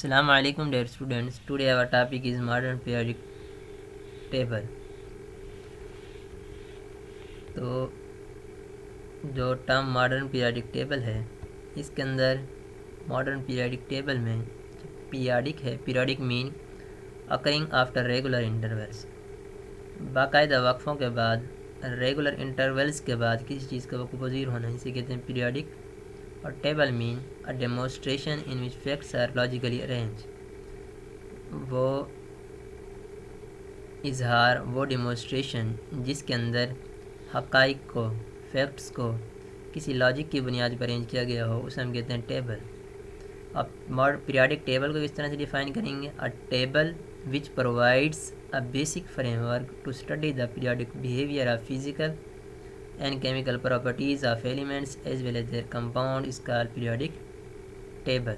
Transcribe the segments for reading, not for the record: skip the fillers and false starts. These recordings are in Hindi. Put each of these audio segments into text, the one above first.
Assalamu alaikum dear students. Today our topic is modern periodic table. तो जो टर्म मॉडर्न पीरियडिक टेबल है, इसके अंदर मॉडर्न पीरियडिक टेबल में पीरियडिक है, periodic mean occurring after regular intervals, बाकायदा वक्फ़ों के बाद, रेगुलर इंटरवल्स के बाद किसी चीज़ का वक़्फ़ पज़ीर होना, इसे कहते हैं पीरियडिक। और table mean a demonstration in which facts are logically arrange, वो इजहार, वो डेमोस्ट्रेशन जिसके अंदर हक़ाइक़ को, फैक्ट्स को किसी लॉजिक की बुनियाद पर अरेंज किया गया हो, उसे हम कहते हैं टेबल। अब पीरियडिक टेबल को किस तरह से डिफ़ाइन करेंगे? A table which provides a basic framework to study the periodic behaviour of physical and chemical properties of elements as well as their compound is called periodic table.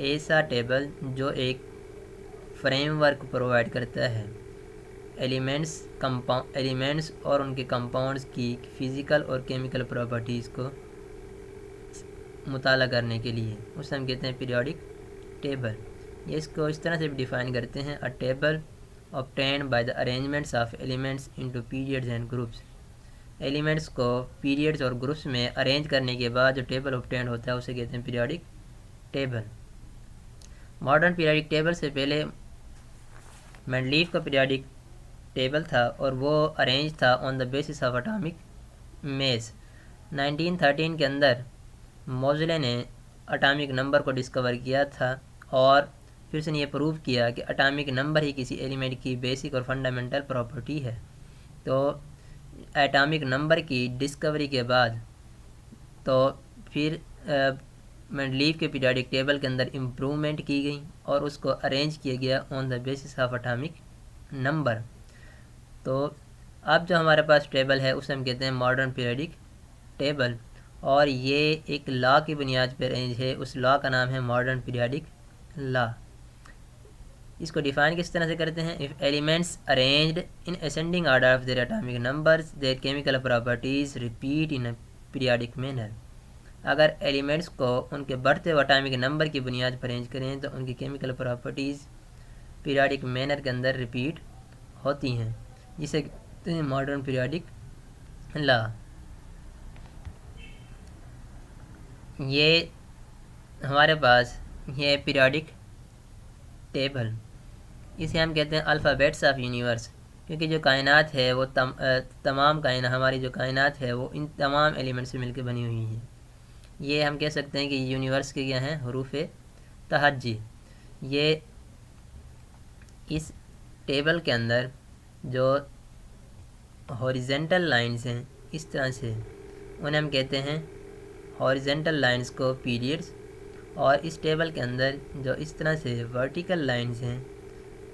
ऐसा टेबल जो एक फ्रेमवर्क प्रोवाइड करता है एलिमेंट्स और उनके कंपाउंड्स की फिज़िकल और केमिकल प्रॉपर्टीज़ को मुताला करने के लिए, उसे हम कहते हैं पीरियडिक टेबल। ये इसको इस तरह से भी डिफ़ाइन करते हैं, अ table obtained by the arrangements of elements into periods and groups. Elements को पीरियड्स और ग्रुप्स में अरेंज करने के बाद जो टेबल ऑब्टेन्ड होता है उसे कहते हैं periodic table. Modern periodic table से पहले मेंडलीव का पीरियडिक टेबल था और वो अरेंज था on the basis of atomic mess. 1913 के अंदर मोज़ले ने एटॉमिक नंबर को डिस्कवर किया था और फिर से ये प्रूव किया कि एटॉमिक नंबर ही किसी एलिमेंट की बेसिक और फंडामेंटल प्रॉपर्टी है। तो एटॉमिक नंबर की डिस्कवरी के बाद तो फिर मेंडलीव के पीरियडिक टेबल के अंदर इम्प्रूवमेंट की गई और उसको अरेंज किया गया on the basis of atomic number. तो अब जो हमारे पास टेबल है उसे हम कहते हैं मॉडर्न पीरियडिक टेबल, और ये एक लॉ की बुनियाद पर अरेंज है। उस लॉ का नाम है मॉडर्न पीरियडिक लॉ। इसको डिफ़ाइन किस तरह से करते हैं? If elements arranged in ascending order of their atomic numbers there chemical properties repeat in a periodic manner. अगर एलिमेंट्स को उनके बढ़ते हुए एटॉमिक नंबर की बुनियाद पर अरेंज करें तो उनकी केमिकल प्रॉपर्टीज़ पीरियडिक मैनर के अंदर रिपीट होती हैं, जिसे कहते हैं मॉडर्न पीरियडिक लॉ। ये हमारे पास ये पीरियडिक टेबल, इसे हम कहते हैं अल्फ़ाबेट्स ऑफ यूनिवर्स, क्योंकि जो कायनात है वो तमाम कायनात, हमारी जो कायनात है वो इन तमाम एलिमेंट्स से मिलकर बनी हुई है। ये हम कह सकते हैं कि यूनिवर्स के क्या हैं? हरूफ तहज्जी। ये इस टेबल के अंदर जो हॉरिजेंटल लाइंस हैं इस तरह से, उन्हें हम कहते हैं हॉरिजेंटल लाइंस को पीरियड्स, और इस टेबल के अंदर जो इस तरह से वर्टिकल लाइंस हैं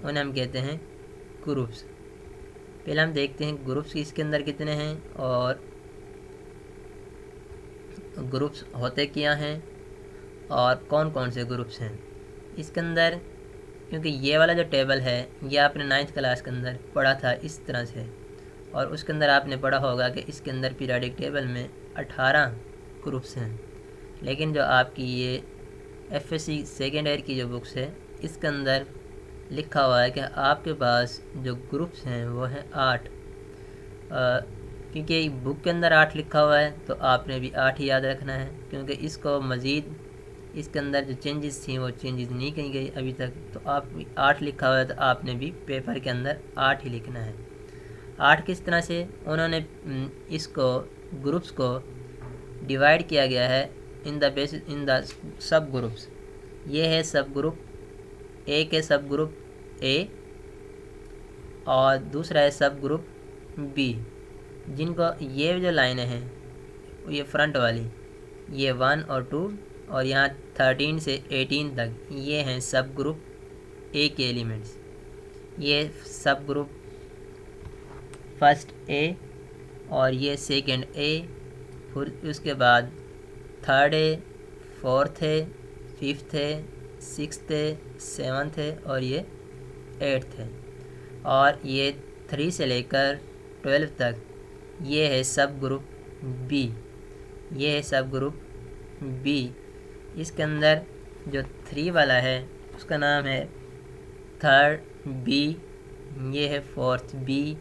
उन्हें हम कहते हैं ग्रुप्स। पहले हम देखते हैं ग्रुप्स इसके अंदर कितने हैं और ग्रुप्स होते क्या हैं और कौन कौन से ग्रुप्स हैं इसके अंदर। क्योंकि ये वाला जो टेबल है ये आपने 9th क्लास के अंदर पढ़ा था इस तरह से, और उसके अंदर आपने पढ़ा होगा कि इसके अंदर पीरियडिक टेबल में 18 ग्रुप्स हैं। लेकिन जो आपकी ये FSC सेकेंड ईयर की जो बुक्स है इसके अंदर लिखा हुआ है कि आपके पास जो ग्रुप्स हैं वो हैं 8। क्योंकि बुक के अंदर 8 लिखा हुआ है तो आपने भी 8 ही याद रखना है, क्योंकि इसको मज़ीद इसके अंदर जो चेंजेस थी वो चेंजेस नहीं की गई अभी तक। तो आप 8 लिखा हुआ है तो आपने भी पेपर के अंदर 8 ही लिखना है। 8 किस तरह से उन्होंने इसको ग्रुप्स को डिवाइड किया गया है इन द सब ग्रुप्स। ये है सब ग्रुप ए के सब ग्रुप ए, और दूसरा है सब ग्रुप बी, जिनको ये जो लाइनें हैं ये फ्रंट वाली, ये 1 और 2 और यहाँ 13 से 18 तक, ये हैं सब ग्रुप ए के एलिमेंट्स। ये सब ग्रुप फर्स्ट ए और ये सेकंड ए, फिर उसके बाद थर्ड है, फोर्थ है, फिफ्थ है, सिक्स्थ है, सेवन्थ है और ये 8th है। और ये 3 से लेकर 12 तक ये है सब ग्रुप बी। ये है सब ग्रुप बी। इसके अंदर जो 3 वाला है उसका नाम है थर्ड बी, ये है फोर्थ बी,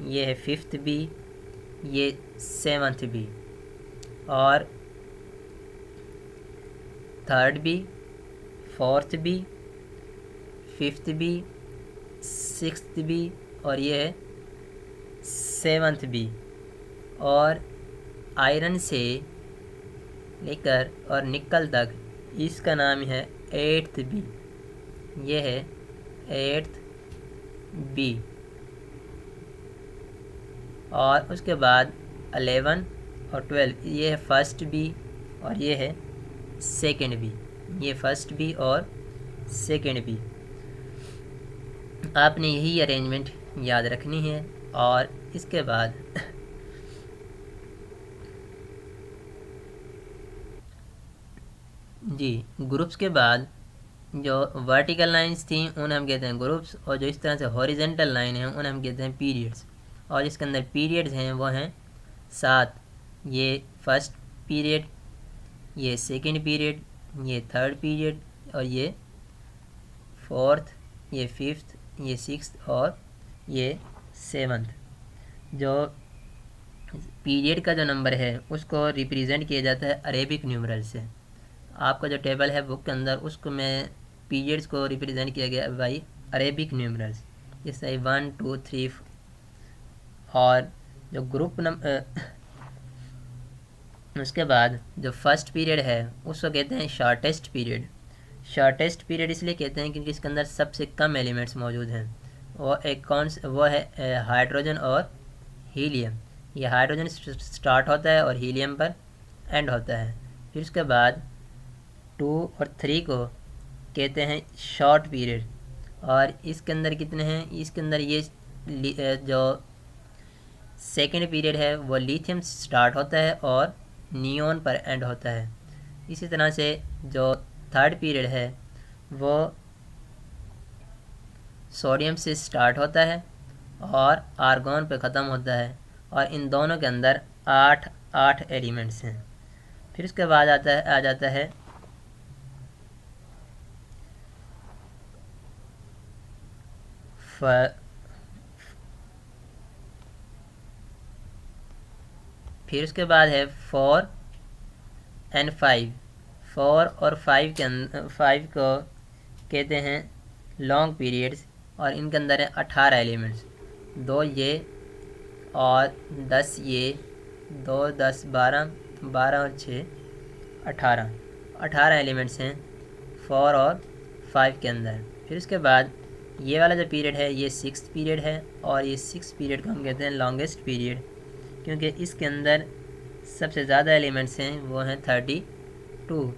ये है फिफ्थ बी, ये सेवन्थ बी। और third B, fourth B, fifth B, sixth B और ये है सेवन्थ बी। और आयरन से लेकर और निकल तक इसका नाम है एट्थ बी, ये है एट्थ बी। और उसके बाद 11 और 12 ये है फर्स्ट बी और ये है सेकेंड बी, ये फर्स्ट बी और सेकेंड बी। आपने यही अरेंजमेंट याद रखनी है। और इसके बाद जी ग्रुप्स के बाद जो वर्टिकल लाइंस थी उन्हें हम कहते हैं ग्रुप्स, और जो इस तरह से हॉरिजेंटल लाइन है उन्हें हम कहते हैं पीरियड्स। और इसके अंदर पीरियड्स हैं वो हैं 7, ये फर्स्ट पीरियड, ये सेकंड पीरियड, ये थर्ड पीरियड और ये फोर्थ, ये फिफ्थ, ये सिक्स्थ और ये सेवन्थ। जो पीरियड का जो नंबर है उसको रिप्रेजेंट किया जाता है अरेबिक न्यूमरल से। आपका जो टेबल है बुक के अंदर उसको में पीरियड्स को रिप्रेजेंट किया गया बाई अरेबिक न्यूमरल्स, जैसे 1 2 3। और जो ग्रुप उसके बाद जो फर्स्ट पीरियड है उसको कहते हैं शॉर्टेस्ट पीरियड। शॉर्टेस्ट पीरियड इसलिए कहते हैं क्योंकि इसके अंदर सबसे कम एलिमेंट्स मौजूद हैं। वो एक वो है हाइड्रोजन और हीलियम। ये हाइड्रोजन स्टार्ट होता है और हीलियम पर एंड होता है। फिर उसके बाद 2 और 3 को कहते हैं शॉर्ट पीरियड। और इसके अंदर कितने हैं, इसके अंदर ये जो सेकेंड पीरियड है वो लिथियम स्टार्ट होता है और नियोन पर एंड होता है। इसी तरह से जो थर्ड पीरियड है वो सोडियम से स्टार्ट होता है और आर्गॉन पर ख़त्म होता है। और इन दोनों के अंदर 8 एलिमेंट्स हैं। फिर उसके बाद आ जाता है फिर उसके बाद है 4 एंड 5। 4 और 5 के 5 को कहते हैं लॉन्ग पीरियड्स और इनके अंदर है 18 एलिमेंट्स, 2 ये और 10 ये, 2 10 12, 12 और 6 18 एलिमेंट्स हैं 4 और 5 के अंदर। फिर उसके बाद ये वाला जो पीरियड है ये 6th पीरियड है और ये 6th पीरियड को हम कहते हैं लॉन्गेस्ट पीरियड, क्योंकि इसके अंदर सबसे ज़्यादा एलिमेंट्स हैं वो हैं 32, 2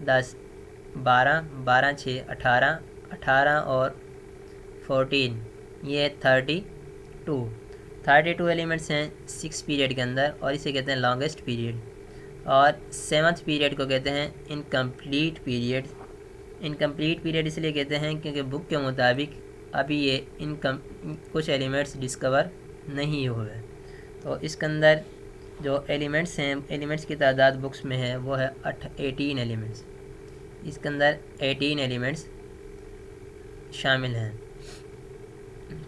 10 12, 12 6 18, 18 और 14, ये 32 एलिमेंट्स हैं 6 पीरियड के अंदर और इसे कहते हैं लॉन्गेस्ट पीरियड। और 7th पीरियड को कहते हैं इनकम्प्लीट पीरियड। इनकम्प्लीट पीरियड इसलिए कहते हैं क्योंकि बुक के मुताबिक अभी ये कुछ एलिमेंट्स डिस्कवर नहीं हुए। तो इसके अंदर जो एलिमेंट्स हैं, एलिमेंट्स की तादाद बुक्स में है वो है 18 एलिमेंट्स। इसके अंदर 18 एलिमेंट्स शामिल हैं।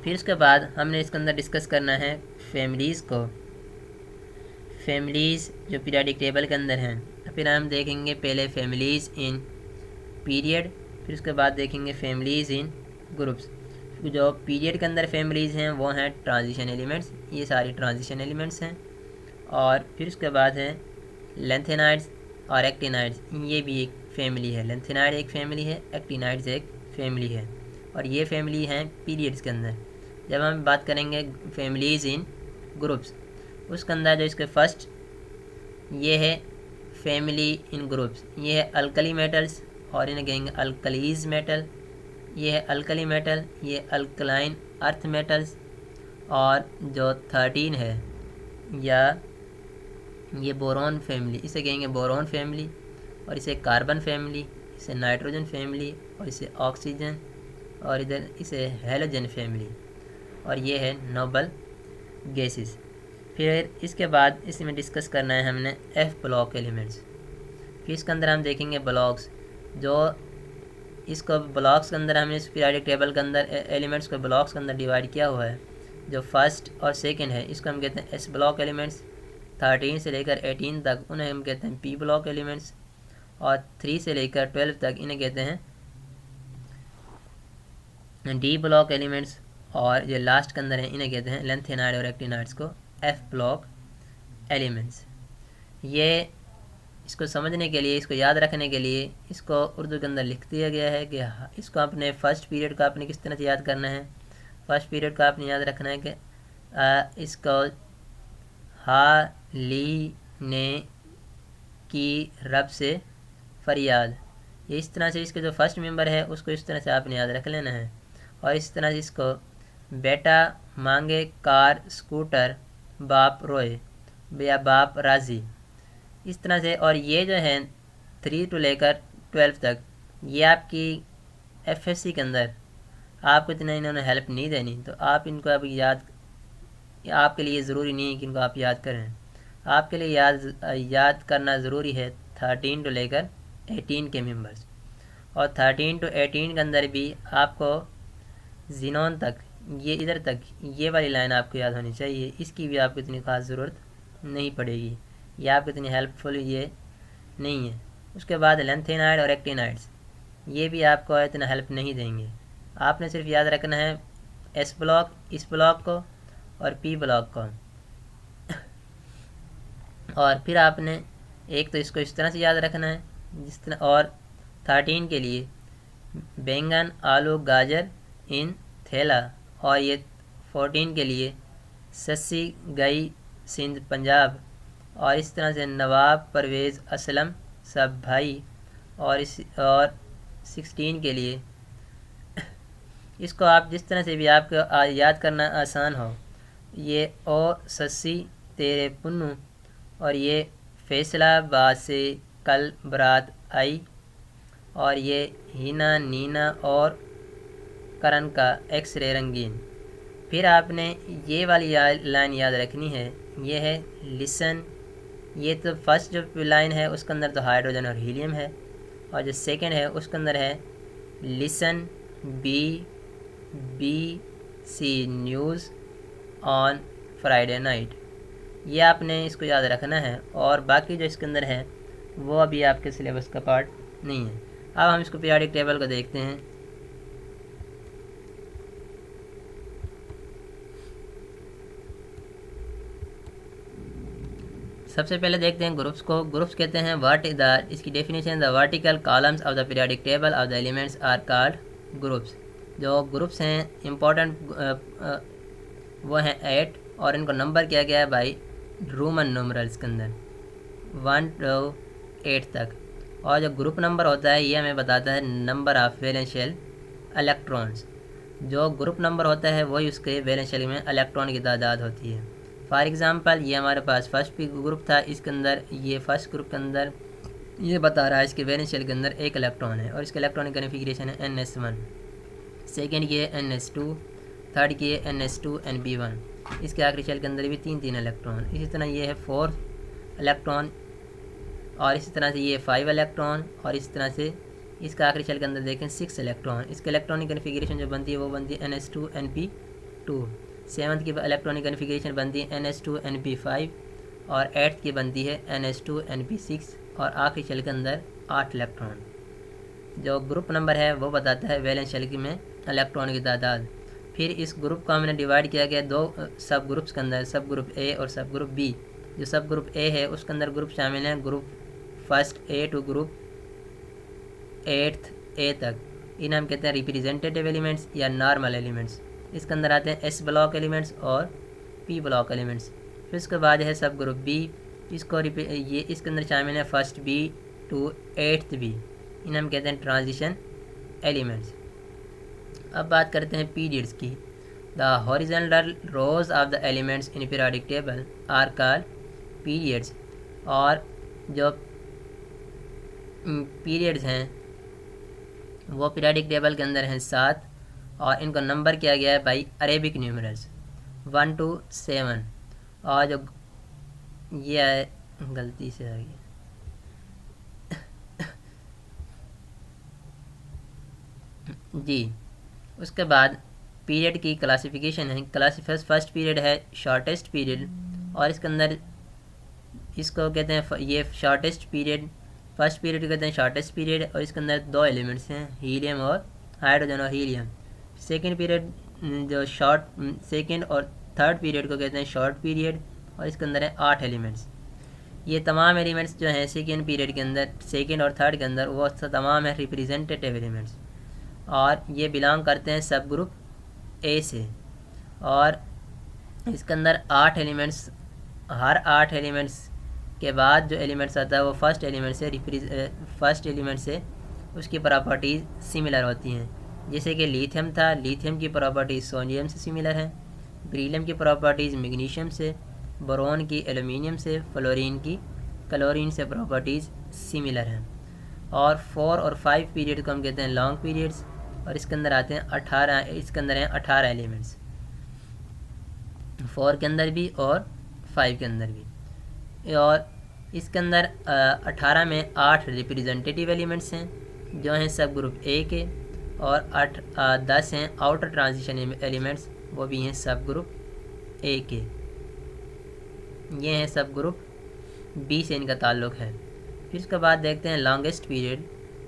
फिर उसके बाद हमने इसके अंदर डिस्कस करना है फैमिलीज़ को। फैमिलीज़ जो पीरियोडिक टेबल के अंदर हैं, फिर हम देखेंगे पहले फैमिलीज़ इन पीरियड, फिर उसके बाद देखेंगे फैमिलीज़ इन ग्रुप्स। जो पीरियड के अंदर फैमिलीज़ हैं वो हैं ट्रांजिशन एलिमेंट्स, ये सारी ट्रांजिशन एलिमेंट्स हैं। और फिर उसके बाद है लेंथेनाइड्स और एक्टिनाइड्स, ये भी एक फैमिली है। लेंथेनाइड एक फैमिली है, एक्टिनाइड्स एक फैमिली है और ये फैमिली हैं पीरियड्स के अंदर। जब हम बात करेंगे फैमिलीज़ इन ग्रुप्स, उसके अंदर जो इसके फर्स्ट ये है फैमिली इन ग्रुप्स, ये है अल्कली मेटल्स और इन्हें कहेंगे अल्कलीज मेटल। ये है अल्कली मेटल, ये अल्कलाइन अर्थ मेटल्स। और जो 13 है या ये बोरॉन फैमिली, इसे कहेंगे बोरॉन फैमिली और इसे कार्बन फैमिली, इसे नाइट्रोजन फैमिली और इसे ऑक्सीजन और इधर इसे हेलोजन फैमिली। और ये है नोबल गैसेस। फिर इसके बाद इसमें डिस्कस करना है हमने एफ ब्लॉक एलिमेंट्स। फिर इसके अंदर हम देखेंगे ब्लॉक्स, जो इसको ब्लॉक्स के अंदर हमने इस पीरियोडिक टेबल के अंदर एलिमेंट्स को ब्लॉक्स के अंदर डिवाइड किया हुआ है। जो फर्स्ट और सेकंड है इसको हम कहते हैं एस ब्लॉक एलिमेंट्स, 13 से लेकर 18 तक उन्हें हम कहते हैं पी ब्लॉक एलिमेंट्स, और 3 से लेकर 12 तक इन्हें कहते हैं डी ब्लॉक एलिमेंट्स, और जो लास्ट के अंदर है इन्हें कहते हैं लेंथेनाइड और एक्टिनाइड्स को एफ ब्लॉक एलिमेंट्स। ये इसको समझने के लिए, इसको याद रखने के लिए इसको उर्दू के अंदर लिख दिया गया है कि इसको अपने फर्स्ट पीरियड का आपने किस तरह से याद करना है। फर्स्ट पीरियड का आपने याद रखना है कि इसको हा ली ने की रब से फरियाद, ये इस तरह से इसके जो फर्स्ट मेंबर है उसको इस तरह से आपने याद रख लेना है। और इस तरह से इसको बेटा मांगे कार स्कूटर बाप रोए या बाप राज़ी, इस तरह से। और ये जो है 3 to लेकर 12 तक ये आपकी एफएससी के अंदर आपको इतना इन्होंने हेल्प नहीं देनी, तो आप इनको अब याद, आपके लिए ज़रूरी नहीं है कि इनको आप याद करें। आपके लिए याद करना ज़रूरी है 13 to लेकर 18 के मेंबर्स, और 13 to 18 के अंदर भी आपको जिनोन तक, ये इधर तक ये वाली लाइन आपको याद होनी चाहिए। इसकी भी आपको इतनी ख़ास ज़रूरत नहीं पड़ेगी, ये आपको इतनी हेल्पफुल ये नहीं है। उसके बाद लेंथेनाइड और एक्टिनाइड्स, ये भी आपको इतना हेल्प नहीं देंगे। आपने सिर्फ याद रखना है एस ब्लॉक, इस ब्लॉक को, और पी ब्लॉक को। और फिर आपने एक तो इसको इस तरह से याद रखना है जिस तरह, और 13 के लिए बैंगन आलू गाजर इन थैला, और ये 14 के लिए सस्सी गई सिंध पंजाब, और इस तरह से नवाब परवेज़ असलम सब भाई, और 16 के लिए इसको आप जिस तरह से भी आपको याद करना आसान हो, ये ओ सस्सी तेरे पुन्नू, और ये फैसलाबाद से कल बरात आई, और ये हीना नीना और करण का एक्सरे रंगीन। फिर आपने ये वाली लाइन याद रखनी है, ये है लिसन। ये तो फर्स्ट जो लाइन है उसके अंदर तो हाइड्रोजन और हीलियम है, और जो सेकंड है उसके अंदर है listen B C news on Friday night. ये आपने इसको याद रखना है, और बाकी जो इसके अंदर है वो अभी आपके सिलेबस का पार्ट नहीं है। अब हम इसको पीरियोडिक टेबल को देखते हैं। सबसे पहले देखते हैं ग्रुप्स को। ग्रुप्स कहते हैं व्हाट इज द, इसकी definition, the vertical columns of the periodic table of the elements are called groups. जो ग्रुप्स हैं इम्पोर्टेंट वो हैं 8, और इनको नंबर किया गया है बाई रोमन न्यूमरल्स के अंदर 1 to 8 तक। और जो ग्रुप नंबर होता है ये हमें बताता है नंबर ऑफ वैलेंशियल इलेक्ट्रॉन्स। जो ग्रुप नंबर होता है वही उसके वैलेंशियल में इलेक्ट्रॉन की तादाद होती है। फॉर एग्ज़ाम्पल ये हमारे पास फर्स्ट ग्रुप था, इसके अंदर ये फर्स्ट ग्रुप के अंदर ये बता रहा है इसके वैलेंशियल के अंदर 1 इलेक्ट्रॉन है, और इसका इलेक्ट्रॉनिक कन्फिग्रेशन है NS1। सेकेंड की है NS2, थर्ड की है NS2NP1। इसके आखिरी शेल के अंदर भी 3 इलेक्ट्रॉन। इसी तरह ये है 4 इलेक्ट्रॉन, और इसी तरह से ये 5 इलेक्ट्रॉन, और इस तरह से इसका आखिरी शेल के अंदर देखें 6 इलेक्ट्रॉन। इसके इलेक्ट्रॉनिक कन्फिग्रेशन जो बनती है वो बनती है NS2NP2। सेवन्थ की इलेक्ट्रॉनिक कन्फिग्रेशन बनती है NS2NP5, और 8th की बनती है NS2NP6, और आखिरी शेल के अंदर 8 इलेक्ट्रॉन। जो ग्रुप नंबर है वो बताता है वैलेंस शेल में इलेक्ट्रॉन की तादाद। फिर इस ग्रुप को हमने डिवाइड किया गया 2 सब ग्रुप्स के अंदर, सब ग्रुप ए और सब ग्रुप बी। जो सब ग्रुप ए है उसके अंदर ग्रुप शामिल हैं group first A to group 8th A तक। इन्हें हम कहते हैं रिप्रेजेंटेटिव एलिमेंट्स या नॉर्मल एलिमेंट्स। इसके अंदर आते हैं एस ब्लॉक एलिमेंट्स और पी ब्लॉक एलिमेंट्स। फिर उसके बाद है सब ग्रुप बी, इसको ये इसके अंदर शामिल है first B to 8th B. इन्हें हम कहते हैं ट्रांजिशन एलिमेंट्स। अब बात करते हैं पीरियड्स की। The horizontal rows of the elements in periodic table are called periods. और जो पीरियड्स हैं वो पीरियोडिक टेबल के अंदर हैं 7, और इनको नंबर किया गया है बाई अरेबिक न्यूमरल्स 1 to 7। और जो ये है गलती से आ गया जी। उसके बाद पीरियड की क्लासिफिकेशन है। फर्स्ट पीरियड है शॉर्टेस्ट पीरियड, और इसके अंदर इसको कहते हैं ये शॉर्टेस्ट पीरियड, फर्स्ट पीरियड को कहते हैं शॉर्टेस्ट पीरियड, और इसके अंदर दो एलिमेंट्स हैं, हीलियम और हाइड्रोजन और हीलियम। सेकेंड पीरियड जो सेकेंड और थर्ड पीरियड को कहते हैं शॉर्ट पीरियड, और इसके अंदर है 8 एलिमेंट्स। ये तमाम एलिमेंट्स जो हैं सेकेंड पीरियड के अंदर, सेकेंड और थर्ड के अंदर, वो तमाम है रिप्रेजेंटेटिव एलिमेंट्स, और ये बिलोंग करते हैं सब ग्रुप ए से। और इसके अंदर 8 एलिमेंट्स, हर 8 एलिमेंट्स के बाद जो एलिमेंट्स आता है वो फर्स्ट एलिमेंट से उसकी प्रॉपर्टीज़ सिमिलर होती हैं। जैसे कि लिथियम था, लिथियम की प्रॉपर्टीज़ सोडियम से सिमिलर है, बेरिलियम की प्रॉपर्टीज़ मैग्नीशियम से, बोरोन की एल्यूमिनियम से, फ्लोरीन की क्लोरीन से प्रॉपर्टीज़ सिमिलर हैं। और 4 और 5 पीरियड को हम कहते हैं लॉन्ग पीरियड्स, और इसके अंदर आते हैं 18, इसके अंदर हैं 18 एलिमेंट्स, 4 के अंदर भी और 5 के अंदर भी। और इसके अंदर 18 में 8 रिप्रेजेंटेटिव एलिमेंट्स हैं जो हैं सब ग्रुप ए के, और 10 हैं आउटर ट्रांजिशन एलिमेंट्स, वो भी हैं सब ग्रुप ए के। ये हैं सब ग्रुप बी से इनका ताल्लुक़ है। फिर उसके बाद देखते हैं लॉन्गेस्ट पीरियड,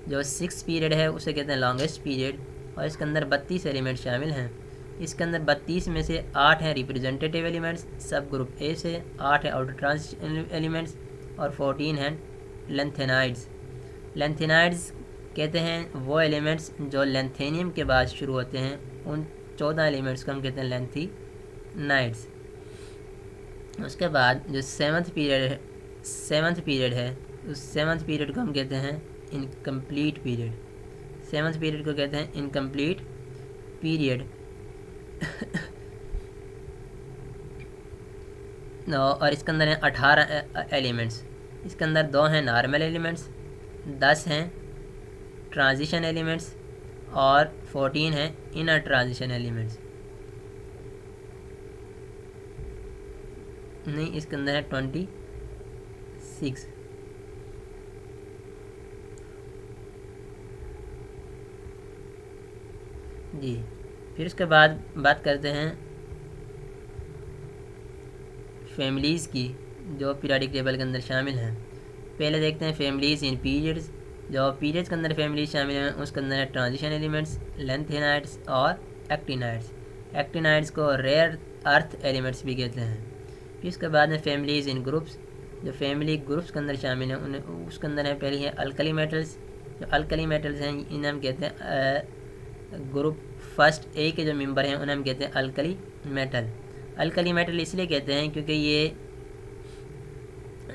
जो 6 पीरियड है उसे कहते हैं लॉन्गेस्ट पीरियड, और इसके अंदर 32 एलिमेंट शामिल हैं। इसके अंदर 32 में से 8 हैं रिप्रेजेंटेटिव एलिमेंट्स सब ग्रुप ए से, 8 हैं आउटर ट्रांजिशन एलिमेंट्स, और 14 हैं लेंथेनाइड्स। लेंथेनाइड्स कहते हैं वो एलिमेंट्स जो लेंथेनियम के बाद शुरू होते हैं, उन 14 एलिमेंट्स को हम कहते हैं लेंथेनाइड्स। उसके बाद जो सेवन्थ पीरियड है उस सेवन्थ पीरियड को हम कहते हैं इनकम्प्लीट पीरियड। सेवन्थ पीरियड को कहते हैं इनकम्प्लीट पीरियड। और इसके अंदर हैं 18 एलिमेंट्स। इसके अंदर 2 हैं नॉर्मल एलिमेंट्स, 10 हैं ट्रांजिशन एलिमेंट्स, और 14 हैं इनर ट्रांजिशन एलिमेंट्स। नहीं, इसके अंदर है 26। जी। फिर उसके बाद बात करते हैं फैमिलीज़ की जो पीरियोडिक टेबल के अंदर शामिल हैं। पहले देखते हैं फैमिलीज़ इन पीरियड्स। जो पीरियड्स के अंदर फैमिलीज शामिल हैं उसके अंदर है ट्रांजिशन एलिमेंट्स, लेंथेनाइड्स और एक्टिनाइड्स। एक्टिनाइड्स को रेयर अर्थ एलिमेंट्स भी कहते हैं। फिर उसके बाद में फैमिलीज़ इन ग्रुप्स। जो फैमिली ग्रुप्स के अंदर शामिल हैं उन्हें उसके अंदर है पहली है अल्कली मेटल्स। जो अल्कली मेटल्स हैं इन्हें हम कहते हैं ग्रुप फर्स्ट ए के जो मेंबर हैं उन्हें हम कहते हैं अल्कली मेटल। अल्कली मेटल इसलिए कहते हैं क्योंकि ये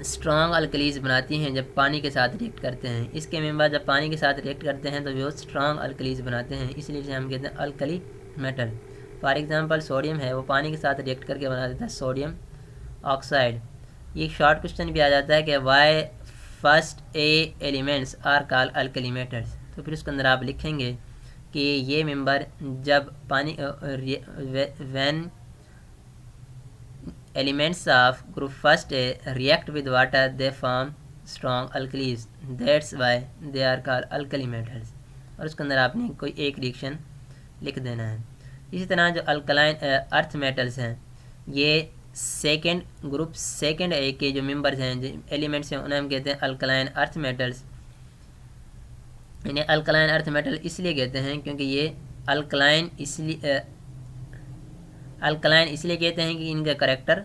स्ट्रॉन्ग अल्कलीज बनाती हैं जब पानी के साथ रिएक्ट करते हैं। इसके मेंबर जब पानी के साथ रिएक्ट करते हैं तो वो स्ट्रॉन्ग अल्कलीज बनाते हैं, इसलिए हम कहते हैं alkali metal. For example sodium है, वो पानी के साथ रिएक्ट करके बना देता है सोडियम ऑक्साइड। ये शॉर्ट क्वेश्चन भी आ जाता है कि why first A elements are call alkali metals. तो फिर उसके अंदर आप लिखेंगे कि ये मेंबर जब पानी when elements of group first A react with water they form strong alkalis, that's why they are called alkali metals। और उसके अंदर आपने कोई एक रिएक्शन लिख देना है। इसी तरह जो अल्कलाइन अर्थ मेटल्स हैं ये ग्रुप सेकेंड ए के जो मेंबर्स हैं जो एलिमेंट्स हैं उन्हें हम कहते हैं अल्कलाइन अर्थ मेटल्स। इन्हें अल्कलाइन अर्थ मेटल इसलिए कहते हैं क्योंकि ये अल्कलाइन इसलिए कहते हैं कि इनका करेक्टर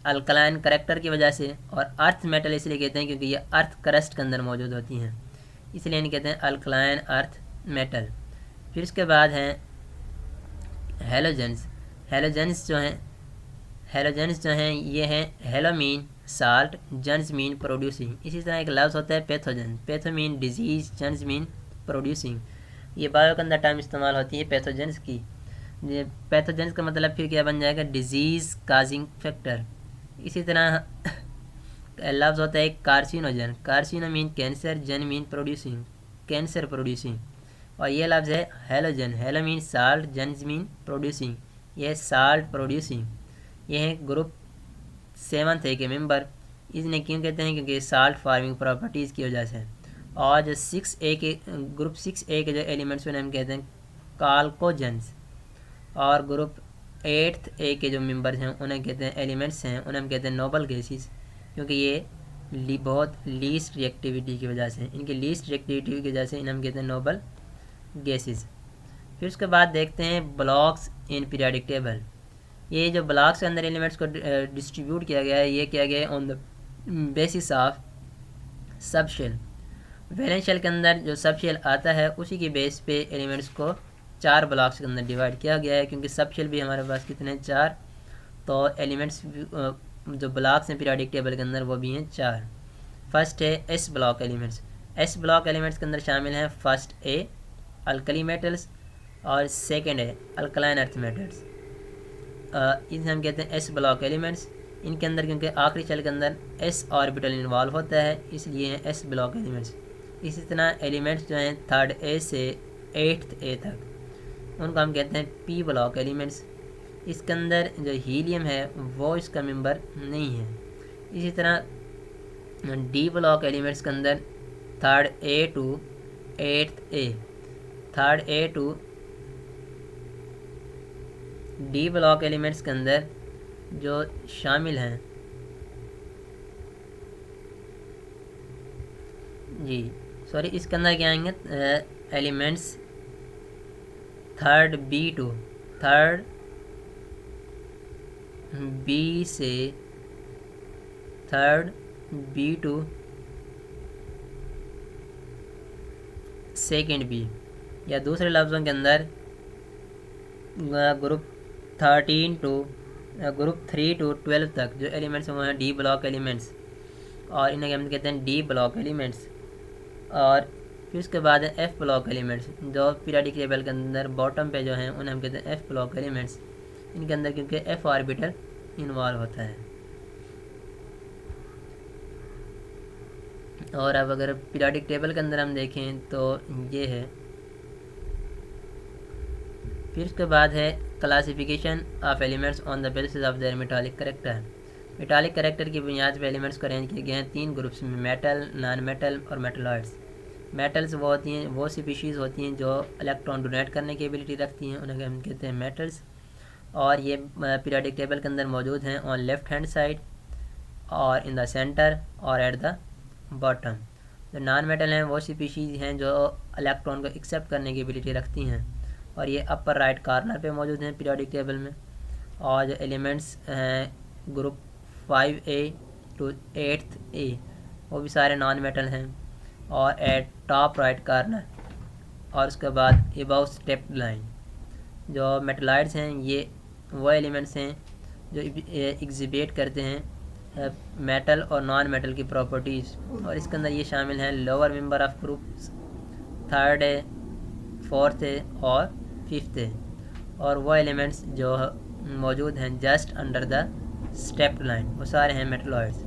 अल्कलाइन करेक्टर की वजह से, और अर्थ मेटल इसलिए कहते हैं क्योंकि ये अर्थ क्रस्ट के अंदर मौजूद होती हैं, इसलिए इन्हें कहते हैं अल्कलाइन अर्थ मेटल। फिर उसके बाद हैं हेलोजेंस। हेलोजेंस जो हैं ये हैं halo mean salt, gens mean producing. इसी तरह एक लफ्ज़ होता है pathogen. Patho mean disease, gens mean producing. ये बायो के अंदर टर्म इस्तेमाल होती है पैथोजेंस की। ये पैथोजेंस का मतलब फिर क्या बन जाएगा, डिजीज़ काजिंग फैक्टर। इसी तरह लफ्ज़ होता है कार्सिनोजन। कार्सिनो मीन कैंसर, जन मीन प्रोड्यूसिंग, कैंसर प्रोड्यूसिंग। और ये लफ्ज़ है हेलोजन। हेलो मीन साल्ट, जन मीन प्रोड्यूसिंग, ये साल्ट प्रोड्यूसिंग। ये है ग्रुप 7 ए के मेंबर। इसने क्यों कहते हैं क्योंकि साल्ट फार्मिंग प्रॉपर्टीज़ की वजह से। और जो ग्रुप 6 ए के जो एलिमेंट्स उन्हें हम कहते हैं काल्कोजेंस। और ग्रुप 8th ए के जो मेंबर्स हैं उन्हें कहते हैं एलिमेंट्स हैं, उन्हें हम कहते हैं नोबल गैसेस, क्योंकि ये बहुत लीस्ट रिएक्टिविटी की वजह से, इनकी लीस्ट रिएक्टिविटी की वजह से इन्हें हम कहते हैं नोबल गैसेस। फिर उसके बाद देखते हैं ब्लॉक्स इन पीरियोडिक टेबल। ये जो ब्लॉक्स के अंदर एलिमेंट्स को डिस्ट्रीब्यूट किया गया है, ये किया गया है on the basis of sub shell. Valence shell के अंदर जो सब शेल आता है उसी की बेस पे एलिमेंट्स को 4 ब्लॉक्स के अंदर डिवाइड किया गया है, क्योंकि सब शेल भी हमारे पास कितने 4, तो एलिमेंट्स जो ब्लॉक्स हैं पीरियोडिक टेबल के अंदर वो भी हैं 4। फर्स्ट है S block elements. S block elements के अंदर शामिल हैं फर्स्ट ए अल्कली मेटल्स और सेकेंड है अल्कलाइन अर्थ मेटल्स। इसे हम कहते हैं एस ब्लॉक एलिमेंट्स। इनके अंदर क्योंकि आखिरी शेल के अंदर एस ऑर्बिटल इन्वॉल्व होता है, इसलिए हैं एस ब्लॉक एलिमेंट्स। इसी तरह एलिमेंट्स जो हैं 3rd ए से 8th ए तक उनको हम कहते हैं पी ब्लॉक एलिमेंट्स। इसके अंदर जो हीलियम है वो इसका मेंबर नहीं है। इसी तरह डी ब्लॉक एलिमेंट्स के अंदर 3rd A to 8th A, 3rd A to D block elements के अंदर जो शामिल हैं जी सॉरी इसके अंदर क्या आएंगे elements 3rd B to, 3rd B से 3rd B to 2nd B, या दूसरे लफ्ज़ों के अंदर ग्रुप 3 टू 12 तक जो एलिमेंट्स हैं वो हैं डी ब्लॉक एलिमेंट्स, और इन्हें हम कहते हैं डी ब्लॉक एलिमेंट्स। और फिर उसके बाद है एफ ब्लॉक एलिमेंट्स, जो पीरियोडिक टेबल के अंदर बॉटम पे जो हैं उन्हें हम कहते हैं एफ ब्लॉक एलिमेंट्स। इनके अंदर क्योंकि एफ ऑर्बिटल इन्वॉल्व होता है। और अब अगर पीरियोडिक टेबल के अंदर हम देखें तो ये है। फिर उसके बाद है classification of elements on the basis of their metallic character. Metallic character की बुनियाद पर एलिमेंट्स को अरेंज किए गए हैं 3 ग्रुप्स में, मेटल, नॉन मेटल और मेटलॉइड्स। मेटल्स वो होती हैं, वो स्पीशीज़ होती हैं जो इलेक्ट्रॉन डोनेट करने की एबिलिटी रखती हैं, उन्हें हम कहते हैं मेटल्स। और ये पीरियोडिक टेबल के अंदर मौजूद हैं ऑन लेफ्ट हैंड साइड और इन द सेंटर और एट द बॉटम। जो नॉन मेटल हैं वो स्पीशीज़ हैं जो इलेक्ट्रॉन को एक्सेप्ट करने की एबिलिटी रखती हैं, और ये अपर राइट कॉर्नर पे मौजूद हैं पीरियोडिक टेबल में। और जो एलिमेंट्स हैं ग्रुप 5A टू 8th ए वो भी सारे नॉन मेटल हैं, और एट टॉप राइट कॉर्नर। और उसके बाद अबाउ स्टेप्ड लाइन जो मेटलाइड्स हैं ये वो एलिमेंट्स हैं जो एग्जिबिट करते हैं मेटल और नॉन मेटल की प्रॉपर्टीज़, और इसके अंदर ये शामिल हैं lower member of groups 3rd है, 4th है और 5th है। और वो एलिमेंट्स जो मौजूद हैं just under the stepped line वो सारे हैं मेटलॉइड्स।